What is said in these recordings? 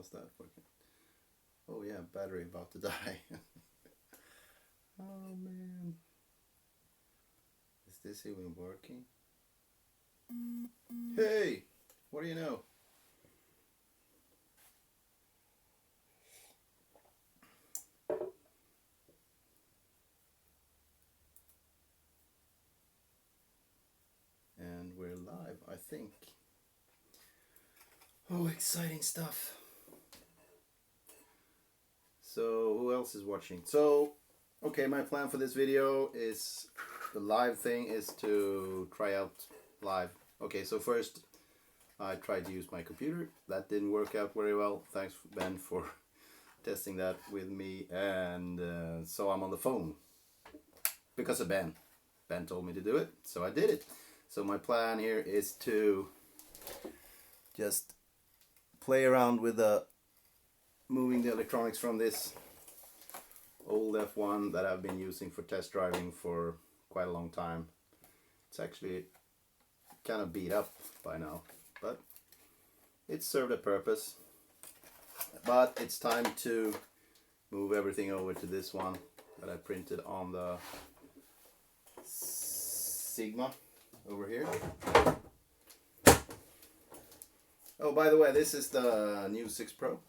how's that working? Oh yeah, battery about to die. Oh man. Is this even working? Hey! What do you know? And we're live, I think. Oh, exciting stuff. So, who else is watching? So, okay, my plan for this video is, the live thing is to try out live. Okay, so first I tried to use my computer. That didn't work out very well. Thanks, Ben, for testing that with me. And so I'm on the phone because of Ben. Ben told me to do it, so I did it. So my plan here is to just play around with moving the electronics from this old F1 that I've been using for test driving for quite a long time. It's actually kind of beat up by now, but it served a purpose. But it's time to move everything over to this one that I printed on the Sigma over here. Oh, by the way, this is the new 6 Pro.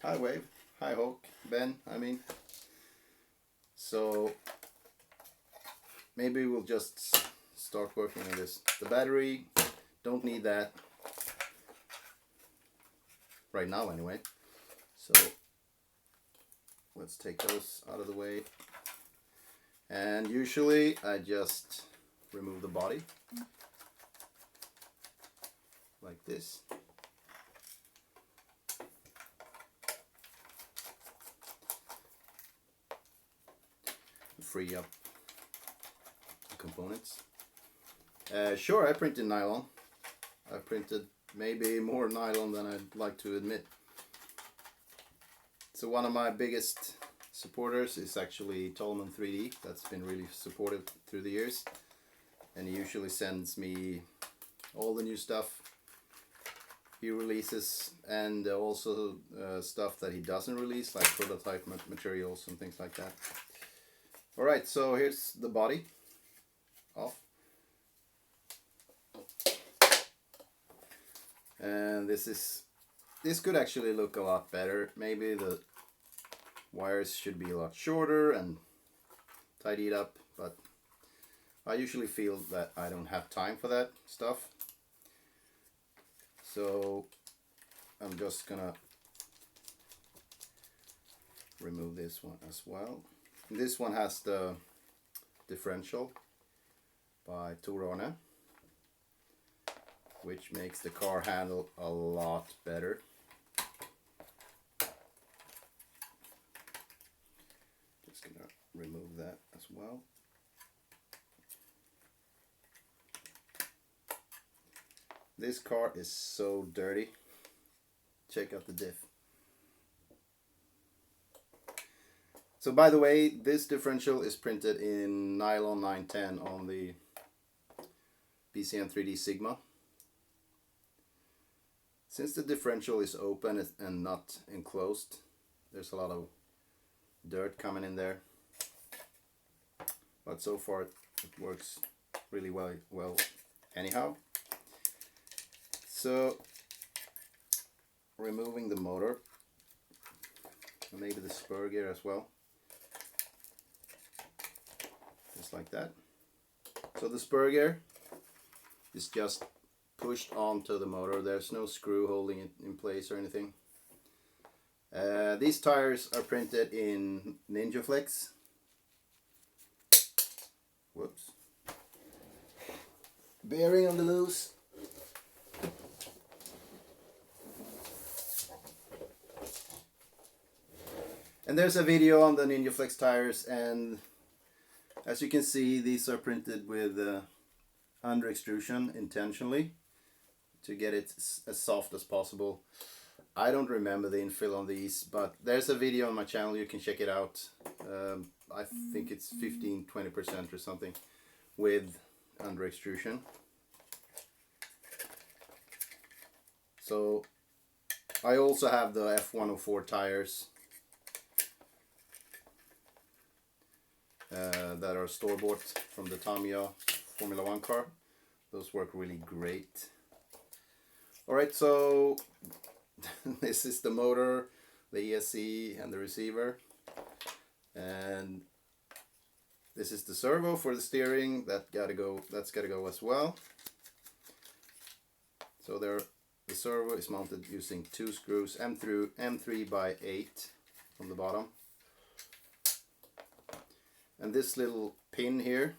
Hi Wave, hi Hulk, Ben, I mean. So maybe we'll just start working on this. The battery, don't need that right now anyway. So let's take those out of the way. And usually I just remove the body like this. Free up the components. Sure, I printed nylon. I printed maybe more nylon than I'd like to admit. So one of my biggest supporters is actually Tolman 3D. That's been really supportive through the years, and he usually sends me all the new stuff he releases, and also stuff that he doesn't release, like prototype materials and things like that. Alright, so here's the body off. And this could actually look a lot better. Maybe the wires should be a lot shorter and tidied up, but I usually feel that I don't have time for that stuff. So I'm just gonna remove this one as well. This one has the differential by Torone, which makes the car handle a lot better. Just gonna remove that as well. This car is so dirty. Check out the diff. So by the way, this differential is printed in nylon 910 on the BCN 3D Sigma. Since the differential is open and not enclosed, there's a lot of dirt coming in there. But so far it works really well anyhow. So removing the motor, and maybe the spur gear as well. Just like that. So the spur gear is just pushed onto the motor. There's no screw holding it in place or anything. These tires are printed in Ninja Flex. Whoops. Bearing on the loose. And there's a video on the Ninja Flex tires, and as you can see, these are printed with under extrusion intentionally to get it as soft as possible. I don't remember the infill on these, but there's a video on my channel, you can check it out. I think it's 15-20% or something with under extrusion. So I also have the F104 tires that are store-bought from the Tamiya Formula 1 car. Those work really great. Alright, so this is the motor, the ESC and the receiver, and this is the servo for the steering. That's gotta go as well. So the servo is mounted using 2 screws, M3 by 8 from the bottom. And this little pin here,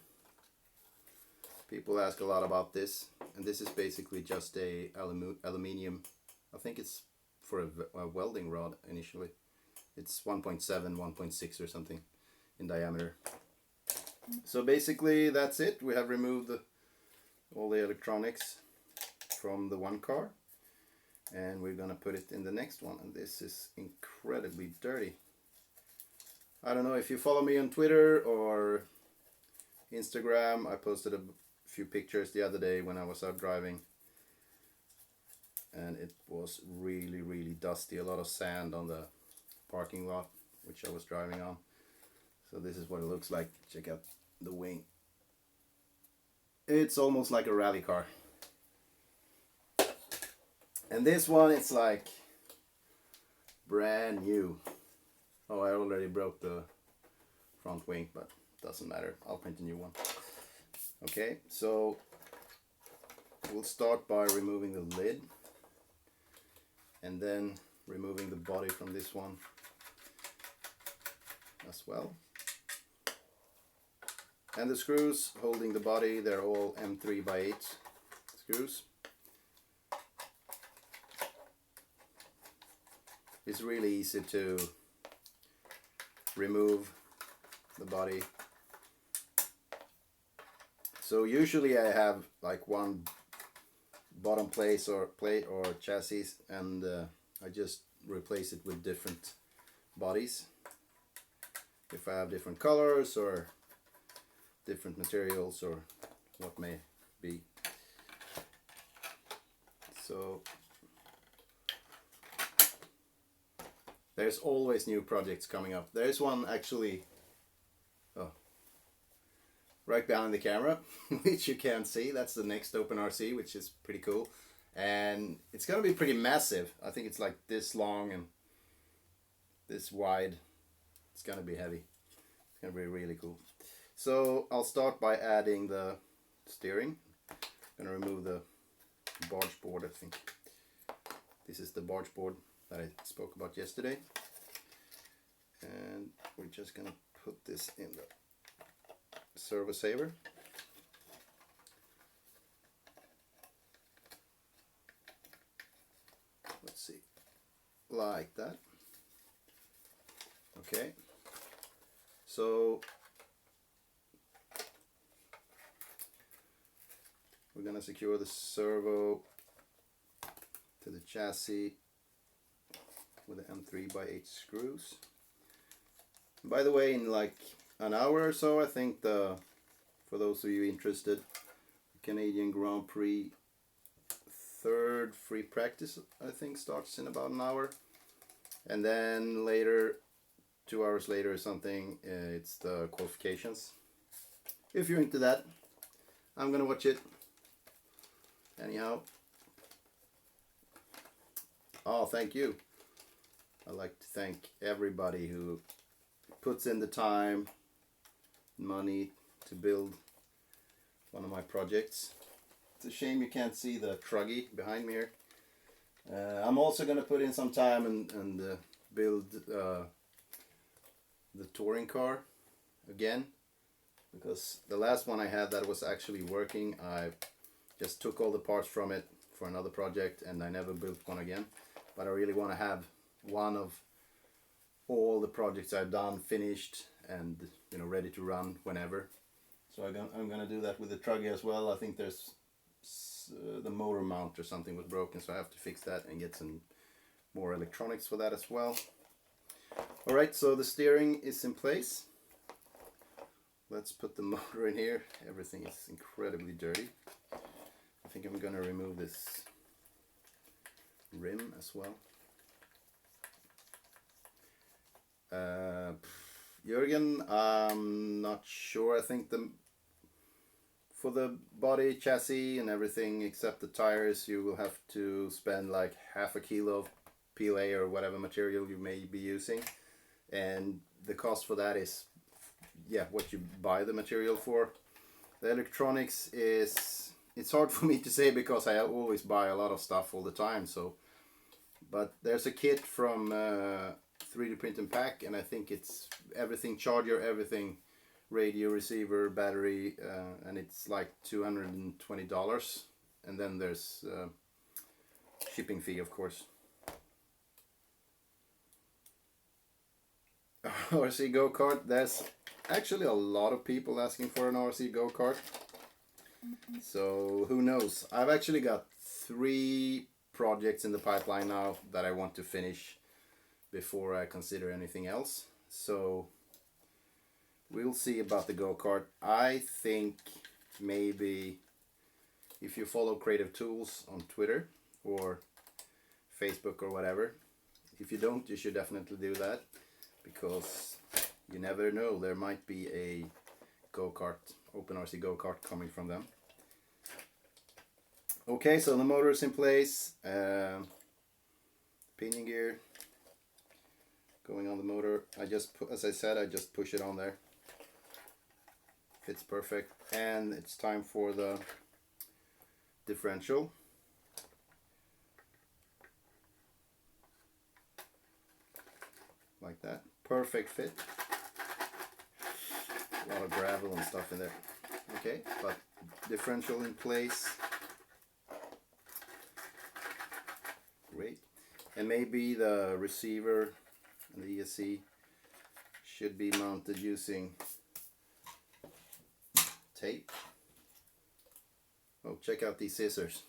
people ask a lot about this, and this is basically just a aluminium, I think it's for a welding rod initially. It's 1.7, 1.6 or something in diameter. So basically that's it. We have removed all the electronics from the one car, and we're gonna put it in the next one, and this is incredibly dirty. I don't know if you follow me on Twitter or Instagram. I posted a few pictures the other day when I was out driving, and it was really dusty. A lot of sand on the parking lot which I was driving on. So this is what it looks like. Check out the wing. It's almost like a rally car. And this one, it's like brand new. Oh, I already broke the front wing, but doesn't matter. I'll print a new one. Okay, so we'll start by removing the lid and then removing the body from this one as well. And the screws holding the body, they're all M3 by 8 screws. It's really easy to remove the body. So usually I have like one bottom plate or chassis, and I just replace it with different bodies if I have different colors or different materials or what may be. So there's always new projects coming up. There's one actually right behind the camera, which you can't see. That's the next OpenRC, which is pretty cool. And it's gonna be pretty massive. I think it's like this long and this wide. It's gonna be heavy. It's gonna be really cool. So I'll start by adding the steering. I'm gonna remove the barge board, I think. This is the barge board that I spoke about yesterday. And we're just gonna put this in the servo saver. Let's see, like that. Okay, so we're gonna secure the servo to the chassis with the M3 by 8 screws. By the way, in like an hour or so, I think for those of you interested, the Canadian Grand Prix third free practice, I think, starts in about an hour, and then later, 2 hours later or something, it's the qualifications. If you're into that, I'm gonna watch it anyhow. Oh, thank you. I'd like to thank everybody who puts in the time, money to build one of my projects. It's a shame you can't see the truggy behind me here. I'm also going to put in some time and build the touring car again, because the last one I had that was actually working, I just took all the parts from it for another project and I never built one again. But I really want to have one of all the projects I've done finished and, you know, ready to run whenever. So I'm gonna do that with the truggy as well. I think there's the motor mount or something was broken, so I have to fix that and get some more electronics for that as well. Alright, so the steering is in place. Let's put the motor in here. Everything is incredibly dirty. I think I'm gonna remove this rim as well. Jürgen, I'm not sure. I think for the body, chassis and everything except the tires, you will have to spend like half a kilo of PLA or whatever material you may be using, and the cost for that is, yeah, what you buy the material for. The electronics is, it's hard for me to say because I always buy a lot of stuff all the time. So, but there's a kit from 3D Print and Pack, and I think it's everything, charger, everything, radio, receiver, battery, and it's like $220, and then there's shipping fee, of course. RC go-kart, there's actually a lot of people asking for an RC go-kart, so who knows. I've actually got 3 projects in the pipeline now that I want to finish before I consider anything else, so we'll see about the go-kart. I think maybe if you follow Creative Tools on Twitter or Facebook or whatever, if you don't, you should definitely do that, because you never know, there might be a go-kart, OpenRC go-kart coming from them. Okay, so the motor is in place, pinion gear going on the motor. I just, as I said, I just push it on there. Fits perfect, and it's time for the differential. Like that, perfect fit. A lot of gravel and stuff in there. Okay, but differential in place. Great. And maybe the receiver and the ESC should be mounted using tape. Oh, check out these scissors.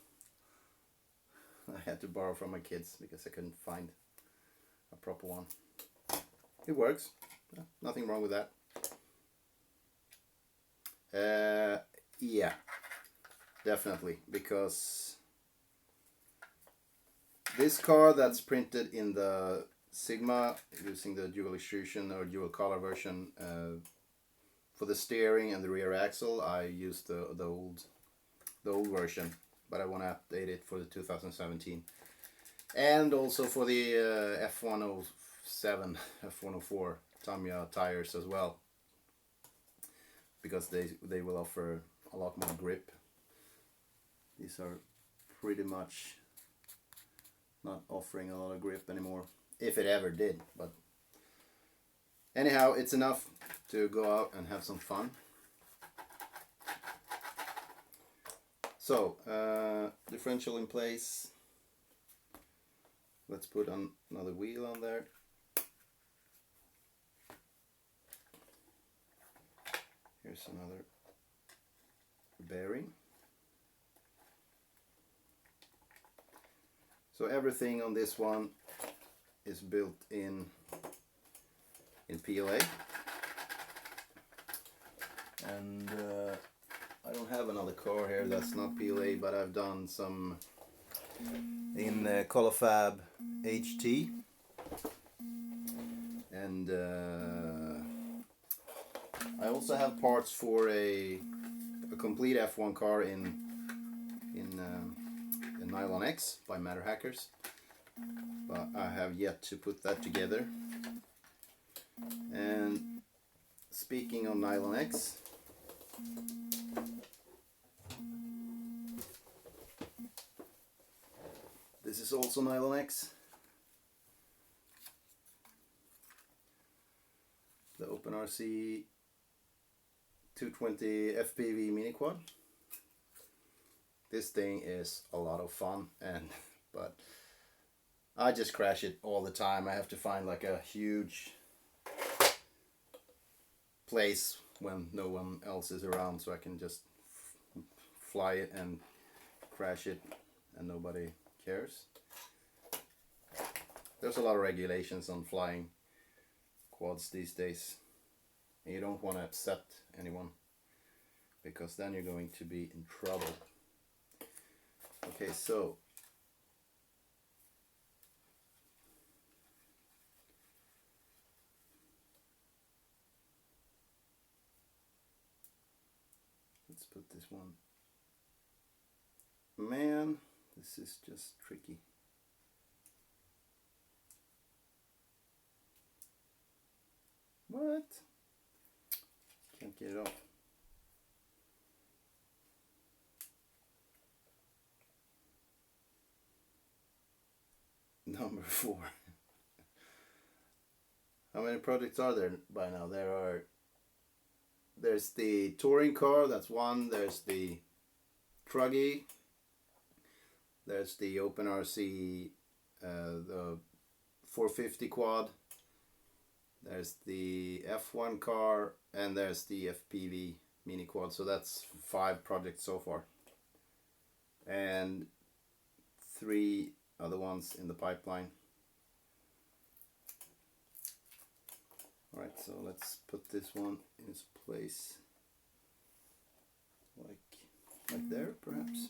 I had to borrow from my kids because I couldn't find a proper one. It works. Nothing wrong with that. Yeah, definitely, because this car that's printed in the Sigma using the dual extrusion or dual color version, for the steering and the rear axle I used the old version, but I want to update it for the 2017, and also for the F107, F104 Tamiya tires as well, because they will offer a lot more grip. These are pretty much not offering a lot of grip anymore, if it ever did, but anyhow, it's enough to go out and have some fun. So, differential in place. Let's put on another wheel on there. Here's another bearing. So everything on this one is built in PLA, and I don't have another car here that's not PLA, but I've done some in Colorfab HT, and I also have parts for a complete F1 car in Nylon X by Matter Hackers, but I have yet to put that together. And speaking of Nylon X, this is also Nylon X, the OpenRC 220 FPV mini quad. This thing is a lot of fun, but I just crash it all the time. I have to find like a huge place when no one else is around, so I can just fly it and crash it and nobody cares. There's a lot of regulations on flying quads these days, and you don't want to upset anyone, because then you're going to be in trouble. Okay, so Let's put this one. Man, this is just tricky. What? Can't get it off. Number 4. How many projects are there by now? There's the touring car, that's one. There's the Truggy. There's the OpenRC, the 450 quad. There's the F1 car, and there's the FPV mini quad. So that's 5 projects so far, and 3 other ones in the pipeline. Alright, so let's put this one in its place, like there perhaps.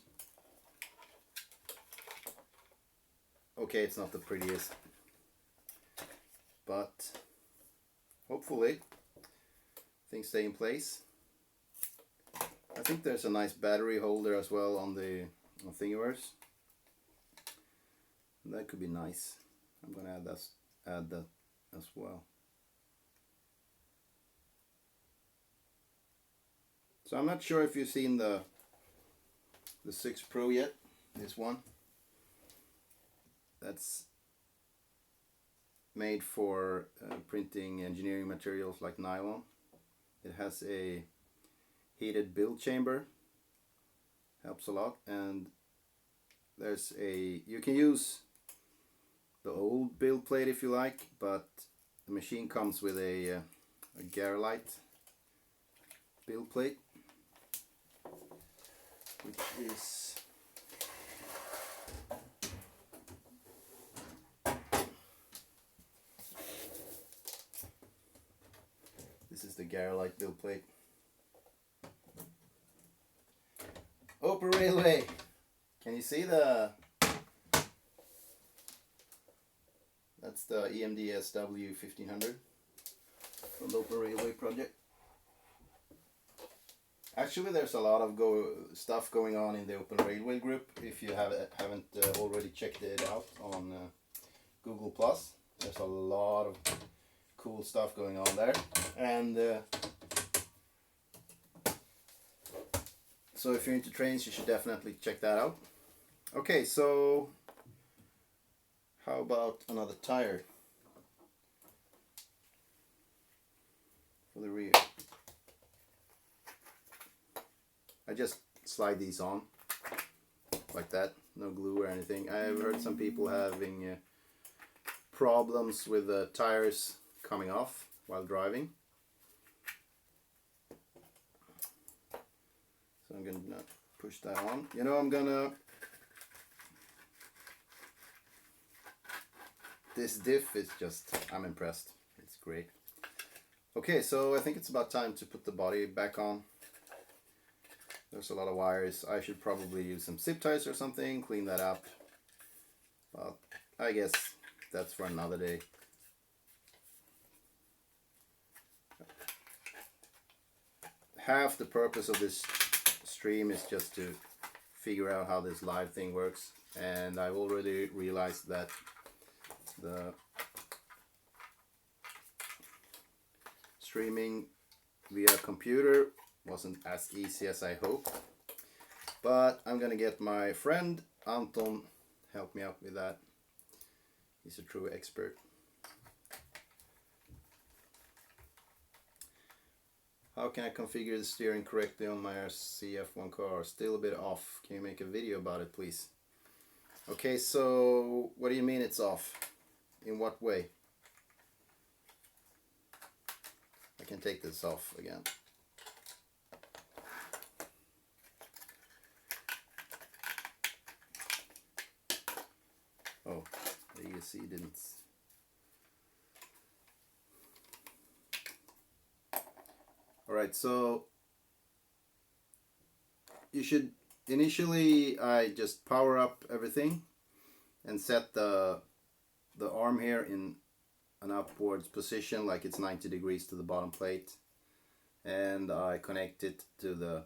Okay, it's not the prettiest, but hopefully things stay in place. I think there's a nice battery holder as well on the Thingiverse. That could be nice. I'm gonna add that as well. So I'm not sure if you've seen the 6 Pro yet. This one. That's made for printing engineering materials like nylon. It has a heated build chamber. Helps a lot. And there's you can use the old build plate if you like, but the machine comes with a Garolite build plate, which is the Garolite build plate. Open Railway. Can you see the? That's the EMD SW 1500 from the Open Railway project. Actually, there's a lot of stuff going on in the Open Railway group. If you haven't already checked it out on Google+, there's a lot of cool stuff going on there. And so if you're into trains, you should definitely check that out. Okay, so how about another tire for the rear? I just slide these on like that, no glue or anything. I've heard some people having problems with the tires coming off while driving. So I'm gonna push that on. You know, this diff is just, I'm impressed. It's great. Okay, so I think it's about time to put the body back on. There's a lot of wires. I should probably use some zip ties or something, clean that up. But I guess that's for another day. Half the purpose of this stream is just to figure out how this live thing works, and I've already realized that the streaming via computer wasn't as easy as I hoped, but I'm gonna get my friend Anton help me out with that. He's a true expert. How can I configure the steering correctly on my RC F1 car? Still a bit off. Can you make a video about it, please? Okay, so what do you mean it's off? In what way? I can take this off again. Oh, the ESC didn't. Alright, so you should initially I just power up everything and set the arm here in an upwards position, like it's 90 degrees to the bottom plate, and I connect it to the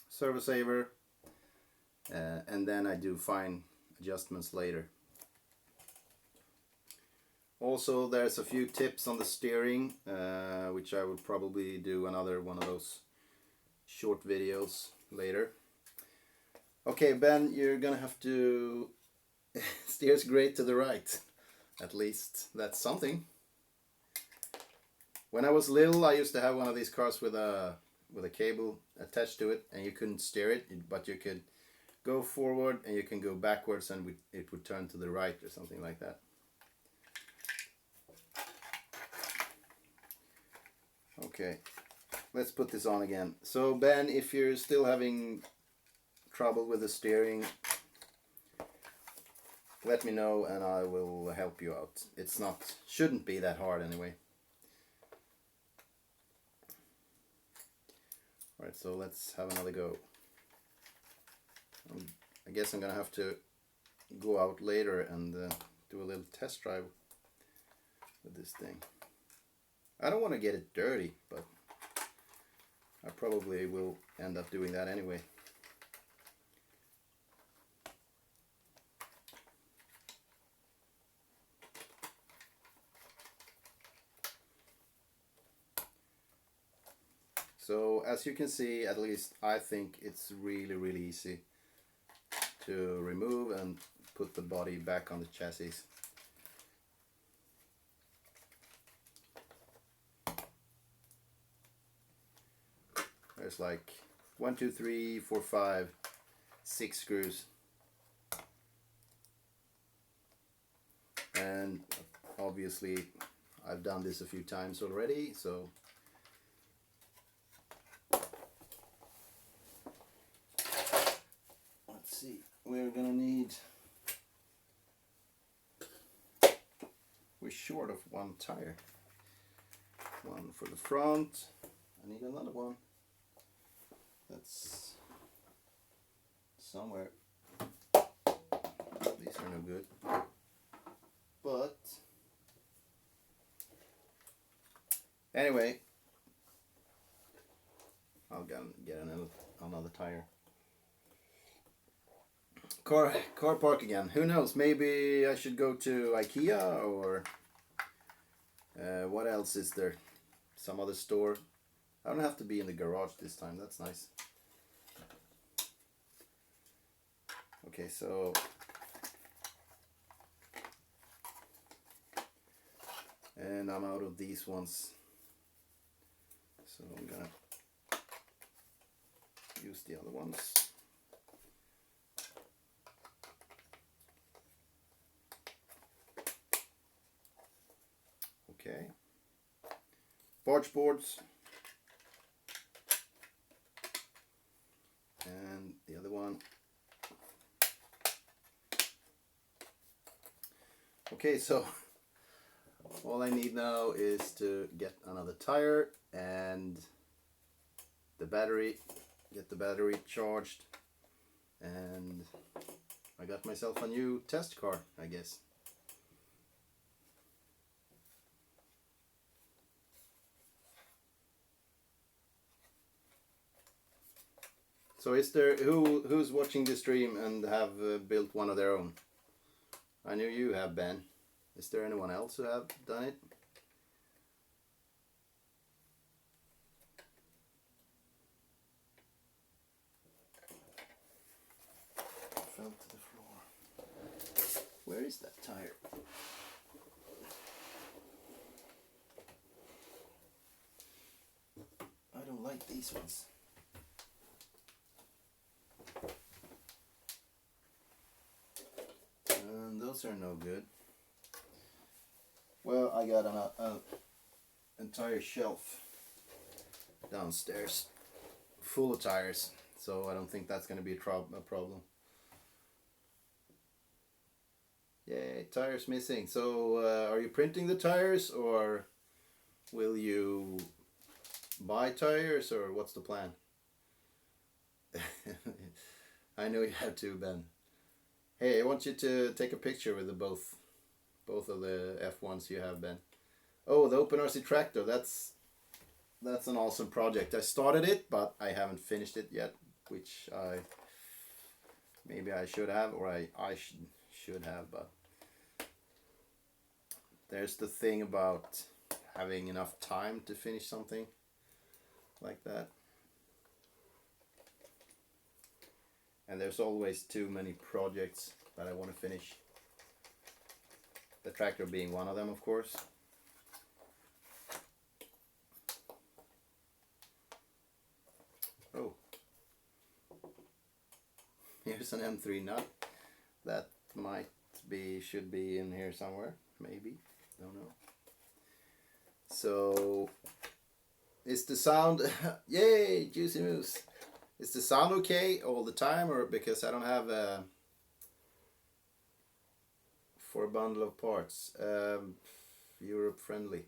servo saver, and then I do fine adjustments later. Also, there's a few tips on the steering, which I would probably do another one of those short videos later. Okay, Ben, you're gonna have to steers great to the right. At least that's something. When I was little, I used to have one of these cars with a cable attached to it, and you couldn't steer it, but you could go forward and you can go backwards, and it would turn to the right or something like that. Okay, let's put this on again. So Ben, if you're still having trouble with the steering, let me know and I will help you out. Shouldn't be that hard anyway. Alright, so let's have another go. I guess I'm gonna have to go out later and do a little test drive with this thing. I don't want to get it dirty, but I probably will end up doing that anyway. So as you can see, at least I think it's really easy to remove and put the body back on the chassis. There's like 1, 2, 3, 4, 5, 6 screws. And obviously I've done this a few times already, so let's see, we're short of one tire. One for the front. I need another one. That's somewhere. These are no good. But anyway, I'll get another tire. Car park again. Who knows? Maybe I should go to IKEA or what else is there? Some other store. I don't have to be in the garage this time. That's nice. Okay, so and I'm out of these ones, so I'm gonna use the other ones. Okay, barge boards, and the other one. Okay, so all I need now is to get another tire and the battery, get the battery charged, and I got myself a new test car, I guess. So is there who's watching this stream and have built one of their own? I know you have, Ben. Is there anyone else who have done it? Fell to the floor. Where is that tire? I don't like these ones. And those are no good. Well, I got an entire shelf downstairs full of tires, so I don't think that's going to be a problem. Yay, tires missing. So are you printing the tires, or will you buy tires, or what's the plan? I know you have to, Ben. Hey, I want you to take a picture with the both of the F1s you have, Ben. Oh, the OpenRC tractor. That's an awesome project. I started it, but I haven't finished it yet. which maybe I should have, or I should have, but there's the thing about having enough time to finish something like that. And there's always too many projects that I want to finish. The tractor being one of them, of course. Oh. Here's an M3 nut. That should be in here somewhere. Maybe. Don't know. So, is the sound... Yay! Juicy Moose! Is the sound okay all the time, or because I don't have for a bundle of parts? Europe friendly.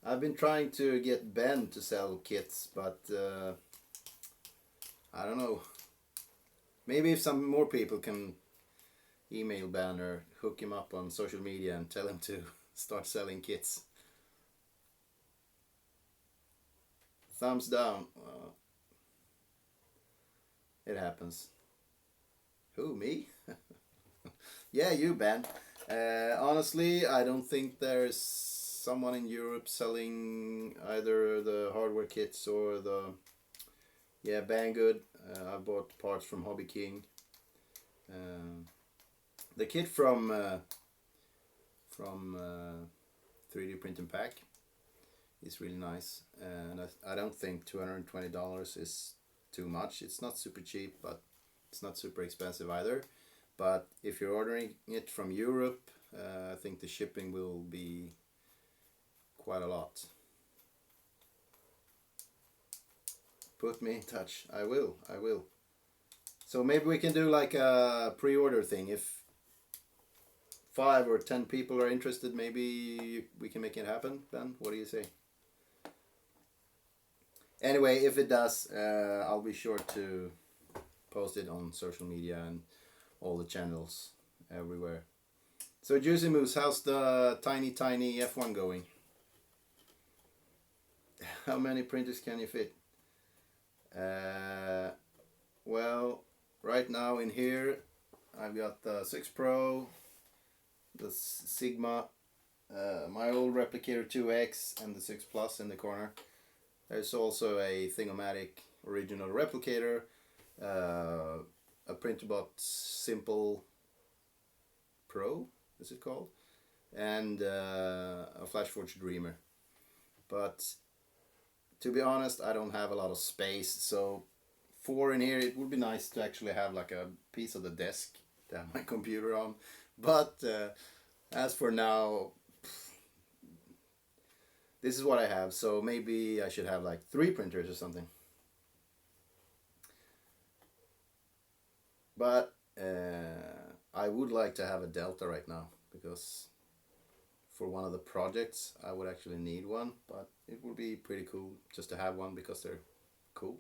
I've been trying to get Ben to sell kits, but I don't know. Maybe if some more people can email Ben or hook him up on social media and tell him to start selling kits. Thumbs down. It happens. Who, me? Yeah, you, Ben. Honestly, I don't think there's someone in Europe selling either the hardware kits or the... Yeah, Banggood. I bought parts from Hobby King. The kit from 3D Print and Pack is really nice, and I don't think $220 is too much. It's not super cheap, but it's not super expensive either. But if you're ordering it from Europe, I think the shipping will be quite a lot. Put me in touch. I will. So maybe we can do like a pre-order thing. If 5 or 10 people are interested, maybe we can make it happen. Ben, what do you say? Anyway, if it does, I'll be sure to post it on social media and all the channels everywhere. So Juicy Moose, how's the tiny F1 going? How many printers can you fit? Well, right now in here I've got the 6 Pro, the Sigma, my old Replicator 2X, and the 6 Plus in the corner. There's also a Thingomatic original Replicator, a Printerbot Simple Pro, is it called? And a Flashforge Dreamer. But to be honest, I don't have a lot of space, so 4 in here, it would be nice to actually have like a piece of the desk to have my computer on. But as for now, this is what I have, so maybe I should have like 3 printers or something. But I would like to have a Delta right now, because for one of the projects I would actually need one, but it would be pretty cool just to have one because they're cool.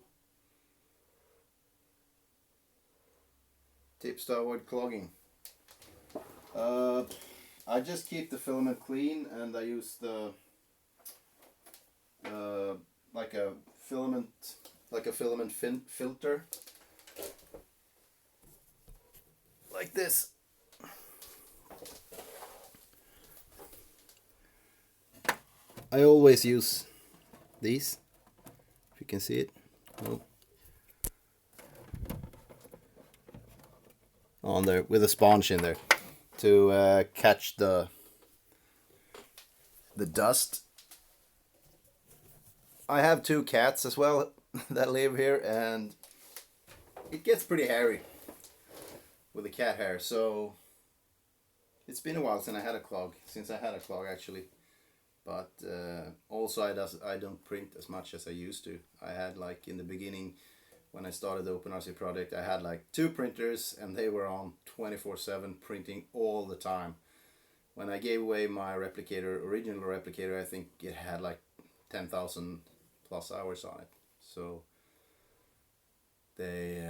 Tips to avoid clogging. I just keep the filament clean, and I use the like a filament filter, like this. I always use these, if you can see it. Oh. On there with a sponge in there to catch the dust. I have 2 cats as well that live here, and it gets pretty hairy with the cat hair, so it's been a while since I had a clog actually. But also I don't print as much as I used to. I had, like, in the beginning when I started the OpenRC project, I had like 2 printers, and they were on 24/7 printing all the time. When I gave away my original replicator, I think it had like 10,000 plus hours on it. So they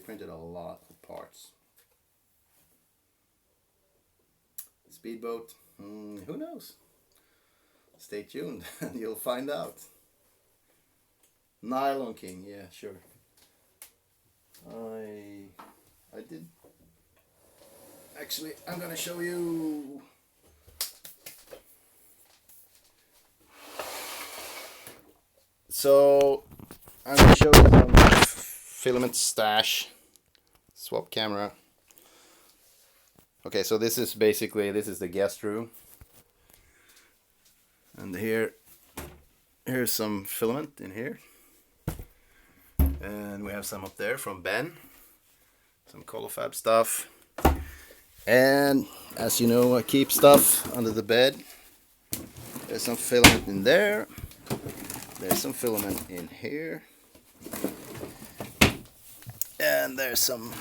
printed a lot of parts. Speedboat, who knows? Stay tuned and you'll find out. Nylon King, yeah, sure. I did. Actually, I'm gonna show you. So I'm gonna show you some filament stash. Swap camera. Okay, so this is basically, this is the guest room, and here's some filament in here, and we have some up there from Ben, some Colofab stuff, and as you know, I keep stuff under the bed. There's some filament in there, there's some filament in here, and there's some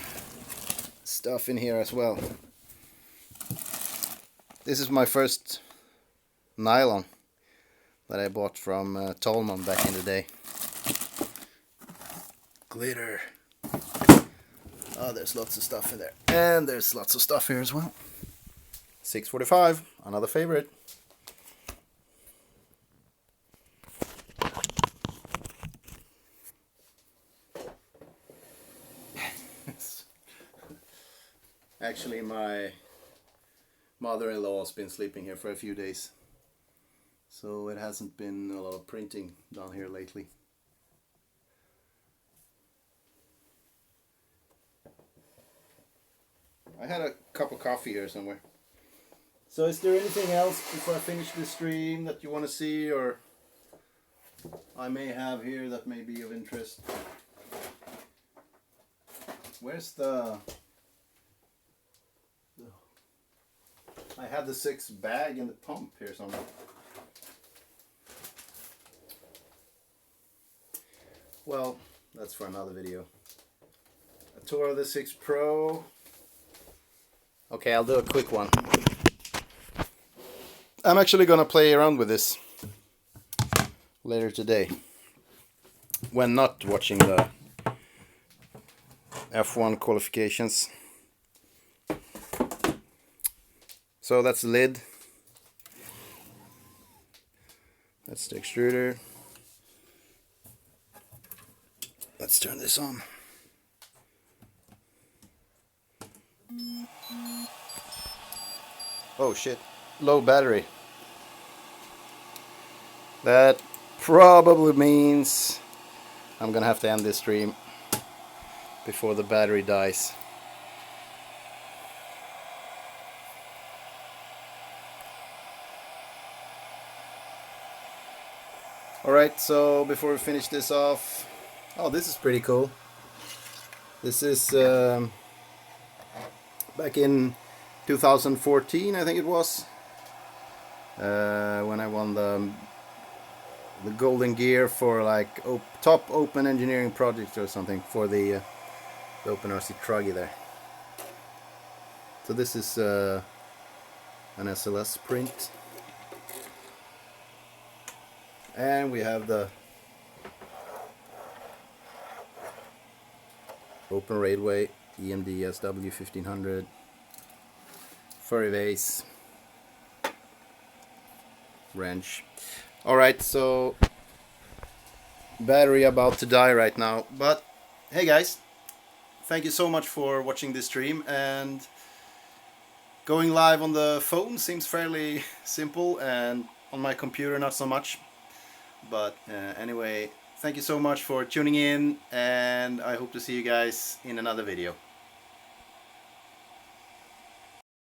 stuff in here as well. This is my first nylon that I bought from Tolman back in the day. Glitter. Oh, there's lots of stuff in there. And there's lots of stuff here as well. 645, another favorite. Actually, my mother-in-law has been sleeping here for a few days, so it hasn't been a lot of printing down here lately. I had a cup of coffee here somewhere. So is there anything else before I finish the stream that you want to see, or I may have here that may be of interest? Where's the... I have the 6 bag and the pump here somewhere. Well, that's for another video. A tour of the 6 Pro. Okay, I'll do a quick one. I'm actually gonna play around with this later today, when not watching the F1 qualifications. So that's the lid. That's the extruder. Let's turn this on. Oh shit, low battery. That probably means I'm gonna have to end this stream before the battery dies. Alright, so before we finish this off, oh, this is pretty cool. This is back in 2014, I think it was, when I won the golden gear for like top open engineering project or something for the OpenRC Truggy there. So this is an SLS print. And we have the Open Railway EMD SW1500 furry vase wrench. Alright, so battery about to die right now, but hey guys, thank you so much for watching this stream, and going live on the phone seems fairly simple, and on my computer not so much. But anyway, thank you so much for tuning in, and I hope to see you guys in another video.